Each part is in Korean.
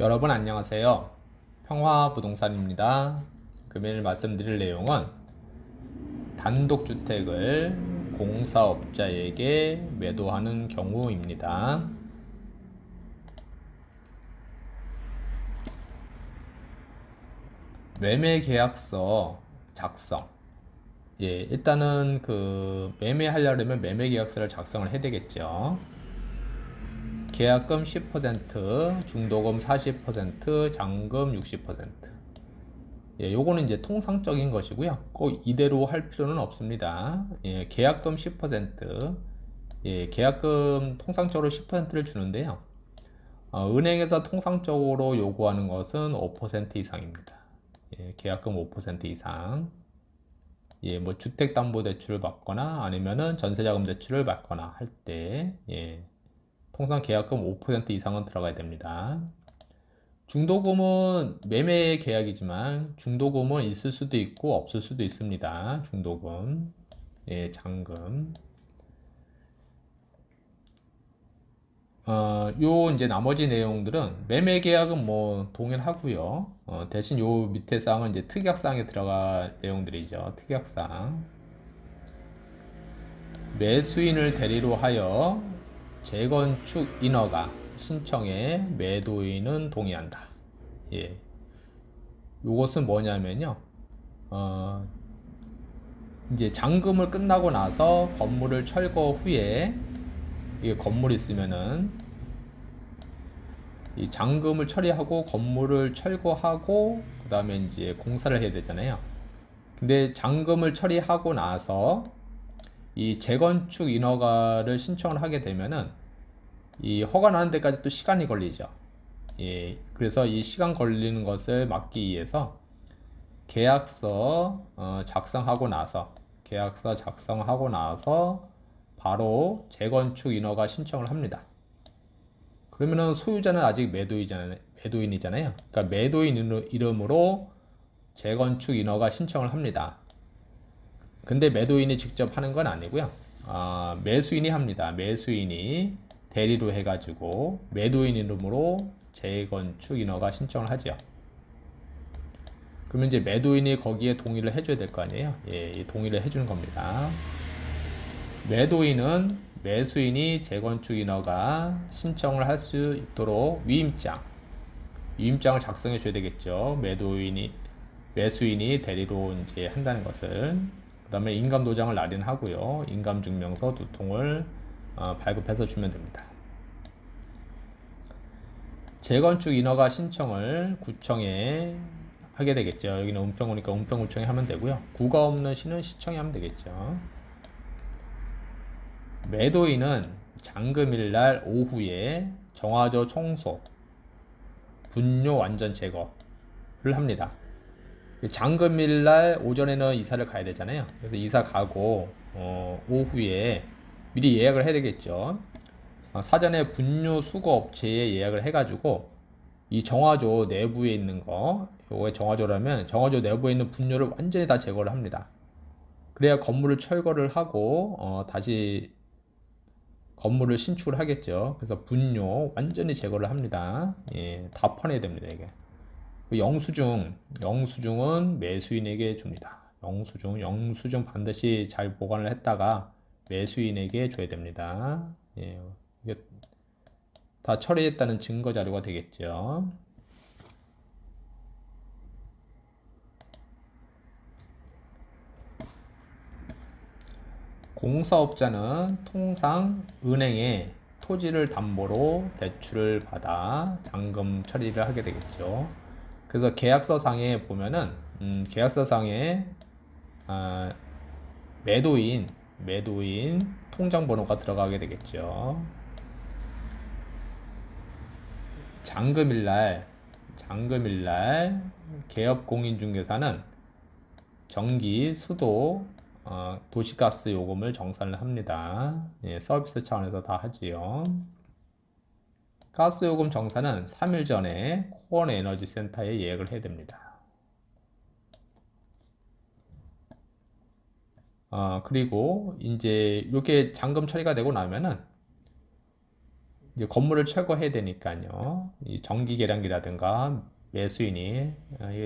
여러분 안녕하세요. 평화부동산입니다. 금일 말씀드릴 내용은 단독주택을 공사업자에게 매도하는 경우입니다. 매매계약서 작성. 일단은 매매하려면 매매계약서를 작성을 해야 되겠죠. 계약금 10%, 중도금 40%, 잔금 60%. 요거는 이제 통상적인 것이고요. 꼭 이대로 할 필요는 없습니다. 계약금 10%, 계약금 통상적으로 10%를 주는데요. 은행에서 통상적으로 요구하는 것은 5% 이상입니다. 계약금 5% 이상. 뭐 주택담보대출을 받거나 아니면은 전세자금 대출을 받거나 할 때, 통상 계약금 5% 이상은 들어가야 됩니다. 중도금은 매매 계약이지만 중도금은 있을 수도 있고 없을 수도 있습니다. 중도금, 잔금. 요 이제 나머지 내용들은 매매 계약은 뭐 동일하고요. 대신 요 밑에 사항은 이제 특약사항에 들어갈 내용들이죠. 특약사항. 매수인을 대리로 하여 재건축 인허가 신청에 매도인은 동의한다. 요것은 뭐냐면요. 이제 잔금을 끝나고 나서 건물을 철거 후에 이게 건물이 있으면은 이 잔금을 처리하고 건물을 철거하고 그 다음에 이제 공사를 해야 되잖아요. 근데 잔금을 처리하고 나서 이 재건축 인허가를 신청을 하게 되면은 이 허가 나는 데까지 또 시간이 걸리죠. 그래서 이 시간 걸리는 것을 막기 위해서 계약서 작성하고 나서 바로 재건축 인허가 신청을 합니다. 그러면은 소유자는 아직 매도인이잖아요. 그러니까 매도인 이름으로 재건축 인허가 신청을 합니다. 근데 매도인이 직접 하는 건 아니고요. 매수인이 합니다. 매수인이 대리로 해가지고 매도인 이름으로 재건축 인허가 신청을 하죠. 그러면 이제 매도인이 거기에 동의를 해줘야 될 거 아니에요. 이 동의를 해주는 겁니다. 매도인은 매수인이 재건축 인허가 신청을 할 수 있도록 위임장을 작성해 줘야 되겠죠. 매수인이 대리로 이제 한다는 것을. 그 다음에 인감도장을 날인하고요. 인감증명서 2통을 발급해서 주면 됩니다. 재건축 인허가 신청을 구청에 하게 되겠죠. 여기는 은평구니까 은평구청에 하면 되고요. 구가 없는 시는 시청에 하면 되겠죠. 매도인은 잔금일날 오후에 정화조 청소, 분뇨 완전 제거를 합니다. 잔금일날 오전에는 이사를 가야 되잖아요. 그래서 이사 가고 오후에 미리 예약을 해야 되겠죠. 사전에 분뇨 수거 업체에 예약을 해가지고 이 정화조 내부에 있는 거, 요게 정화조라면 정화조 내부에 있는 분뇨를 완전히 다 제거를 합니다. 그래야 건물을 철거를 하고 다시 건물을 신축을 하겠죠. 그래서 분뇨 완전히 제거를 합니다. 다 퍼내야 됩니다. 이게 영수증은 매수인에게 줍니다. 영수증 반드시 잘 보관을 했다가 매수인에게 줘야 됩니다. 이게 다 처리했다는 증거 자료가 되겠죠. 공사업자는 통상 은행에 토지를 담보로 대출을 받아 잔금 처리를 하게 되겠죠. 그래서 계약서상에 보면은 계약서상에 매도인 통장 번호가 들어가게 되겠죠. 잔금일날 개업공인중개사는 전기, 수도, 도시가스 요금을 정산을 합니다. 서비스 차원에서 다 하지요. 가스 요금 정산은 3일 전에 코원 에너지 센터에 예약을 해야 됩니다. 그리고 이제 이렇게 잔금 처리가 되고 나면은 이제 건물을 철거해야 되니까요. 이 정기 계량기라든가 매수인이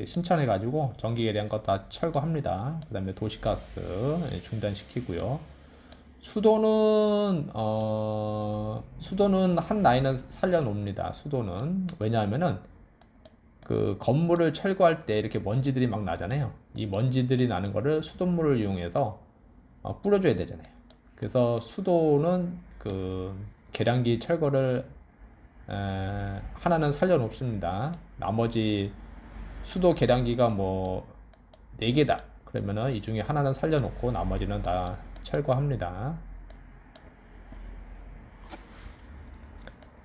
신청해 가지고 정기 계량거 다 철거합니다. 그 다음에 도시가스 중단시키고요. 수도는 한 라인은 살려놓습니다. 수도는 왜냐하면은 그 건물을 철거할 때 이렇게 먼지들이 막 나잖아요. 이 먼지들이 나는 거를 수돗물을 이용해서 뿌려줘야 되잖아요. 그래서 수도는 그 계량기 철거를 하나는 살려놓습니다. 나머지 수도 계량기가 뭐 4개다 그러면은 이 중에 하나는 살려놓고 나머지는 다 철거합니다.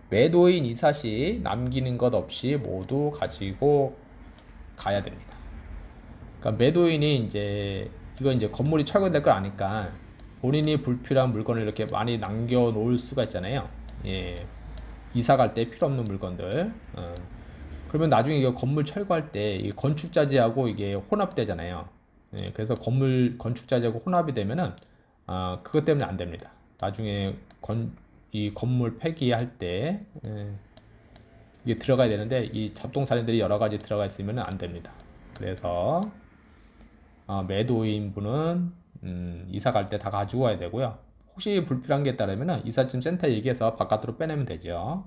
매도인 이사 시 남기는 것 없이 모두 가지고 가야 됩니다. 그러니까 매도인이 이제 이거 이제 건물이 철거될 걸 아니까 본인이 불필요한 물건을 이렇게 많이 남겨 놓을 수가 있잖아요. 예. 이사 갈 때 필요 없는 물건들. 그러면 나중에 이거 건물 철거할 때 이 건축자재하고 이게 혼합되잖아요. 예. 그래서 건축자재하고 혼합이 되면은 그것 때문에 안 됩니다. 나중에 이 건물 폐기할 때 이게 들어가야 되는데 이 잡동사니들이 여러 가지 들어가 있으면 안 됩니다. 그래서 매도인 분은 이사 갈 때 다 가지고 와야 되고요. 혹시 불필요한 게 따르면 이삿짐 센터에 얘기해서 바깥으로 빼내면 되죠.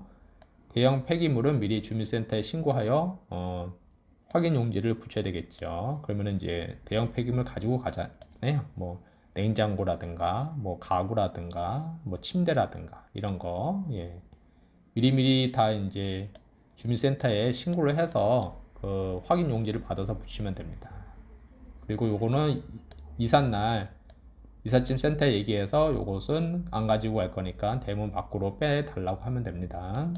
대형 폐기물은 미리 주민센터에 신고하여 확인 용지를 붙여야 되겠죠. 그러면 이제 대형 폐기물 가지고 가잖아요. 뭐 냉장고라든가 뭐 가구라든가 뭐 침대라든가 이런 거 미리미리 다 이제 주민센터에 신고를 해서 그 확인 용지를 받아서 붙이면 됩니다. 그리고 요거는 이삿날 이삿짐 센터에 얘기해서 요것은 안 가지고 갈 거니까 대문 밖으로 빼달라고 하면 됩니다.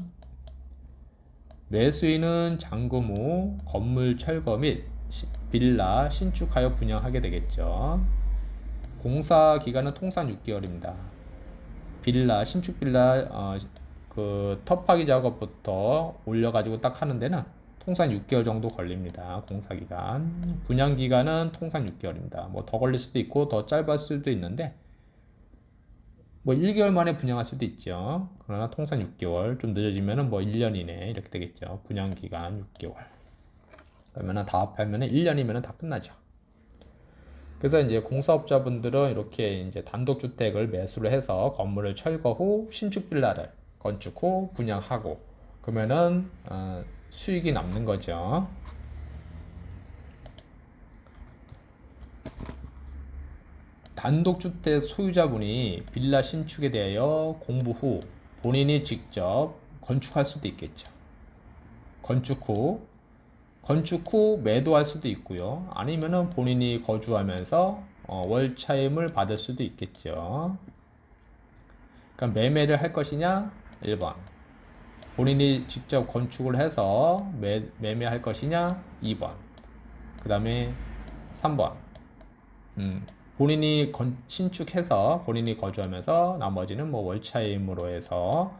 매수인은 잔금 후 건물 철거 및 빌라 신축하여 분양하게 되겠죠. 공사 기간은 통상 6개월입니다. 빌라 신축 빌라 그 터파기 작업부터 올려가지고 딱 하는 데는 통상 6개월 정도 걸립니다. 공사기간. 분양기간은 통상 6개월입니다. 뭐 더 걸릴 수도 있고 더 짧을 수도 있는데 뭐 1개월 만에 분양할 수도 있죠. 그러나 통상 6개월, 좀 늦어지면은 뭐 1년 이내 이렇게 되겠죠. 분양기간 6개월. 그러면은 다 합하면은 1년이면은 다 끝나죠. 그래서 이제 공사업자분들은 이렇게 이제 단독주택을 매수를 해서 건물을 철거 후 신축 빌라를 건축 후 분양하고 그러면은 수익이 남는 거죠. 단독주택 소유자분이 빌라 신축에 대하여 공부 후 본인이 직접 건축할 수도 있겠죠. 건축 후 매도할 수도 있고요. 아니면은 본인이 거주하면서 월차임을 받을 수도 있겠죠. 그러니까 매매를 할 것이냐? 1번. 본인이 직접 건축을 해서 매매할 것이냐? 2번. 그 다음에 3번. 본인이 신축해서 본인이 거주하면서 나머지는 뭐 월차임으로 해서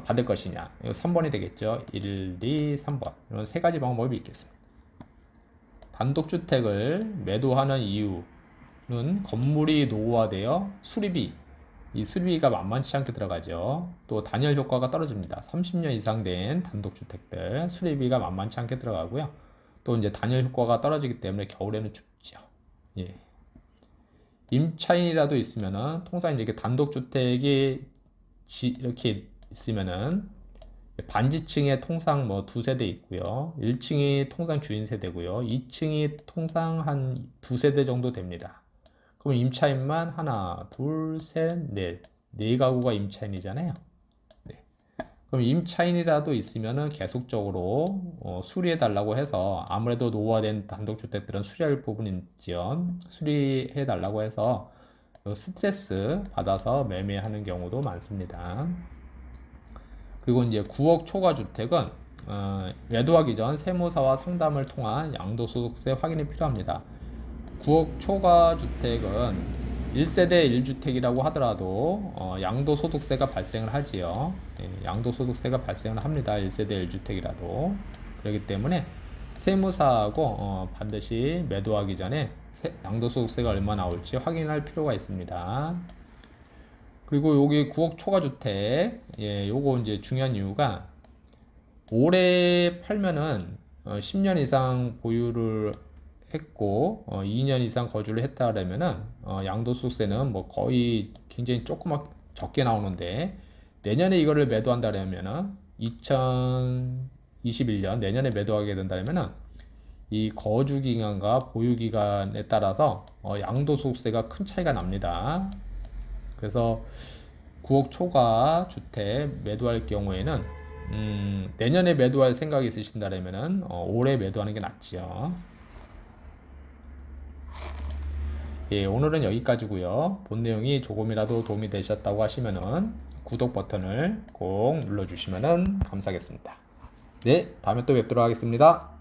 받을 것이냐. 이거 3번이 되겠죠. 1, 2, 3번. 이런 세 가지 방법이 있겠습니다. 단독주택을 매도하는 이유는 건물이 노후화되어 이 수리비가 만만치 않게 들어가죠. 또 단열 효과가 떨어집니다. 30년 이상 된 단독주택들 수리비가 만만치 않게 들어가고요. 또 이제 단열 효과가 떨어지기 때문에 겨울에는 춥죠. 예. 임차인이라도 있으면은 통상 이제 단독주택이 이렇게 있으면은 반지층에 통상 뭐 2세대 있고요. 1층이 통상 주인 세대고요. 2층이 통상 한 2세대 정도 됩니다. 그럼 임차인만 하나, 둘, 셋, 넷, 4가구가 임차인이잖아요. 네. 그럼 임차인이라도 있으면은 계속적으로 수리해 달라고 해서 아무래도 노후화된 단독주택들은 수리할 부분이 있죠. 수리해 달라고 해서 스트레스 받아서 매매하는 경우도 많습니다. 그리고 이제 9억 초과 주택은 매도하기 전 세무사와 상담을 통한 양도소득세 확인이 필요합니다. 9억 초과 주택은 1세대 1주택이라고 하더라도 양도소득세가 발생을 하지요. 양도소득세가 발생을 합니다. 1세대 1주택이라도. 그렇기 때문에 세무사하고 반드시 매도하기 전에 양도소득세가 얼마 나올지 확인할 필요가 있습니다. 그리고 여기 9억 초과 주택, 예, 요거 이제 중요한 이유가 올해 팔면은 10년 이상 보유를 했고 2년 이상 거주를 했다 그러면은 양도소득세는 뭐 거의 굉장히 조그맣 적게 나오는데, 내년에 이거를 매도한다 그러면은 2021년 내년에 매도하게 된다면은 이 거주 기간과 보유 기간에 따라서 양도소득세가 큰 차이가 납니다. 그래서 9억 초과 주택 매도할 경우에는 내년에 매도할 생각이 있으신다면은 올해 매도하는 게 낫지요. 예, 오늘은 여기까지고요. 본 내용이 조금이라도 도움이 되셨다고 하시면은 구독 버튼을 꼭 눌러주시면은 감사하겠습니다. 네, 다음에 또 뵙도록 하겠습니다.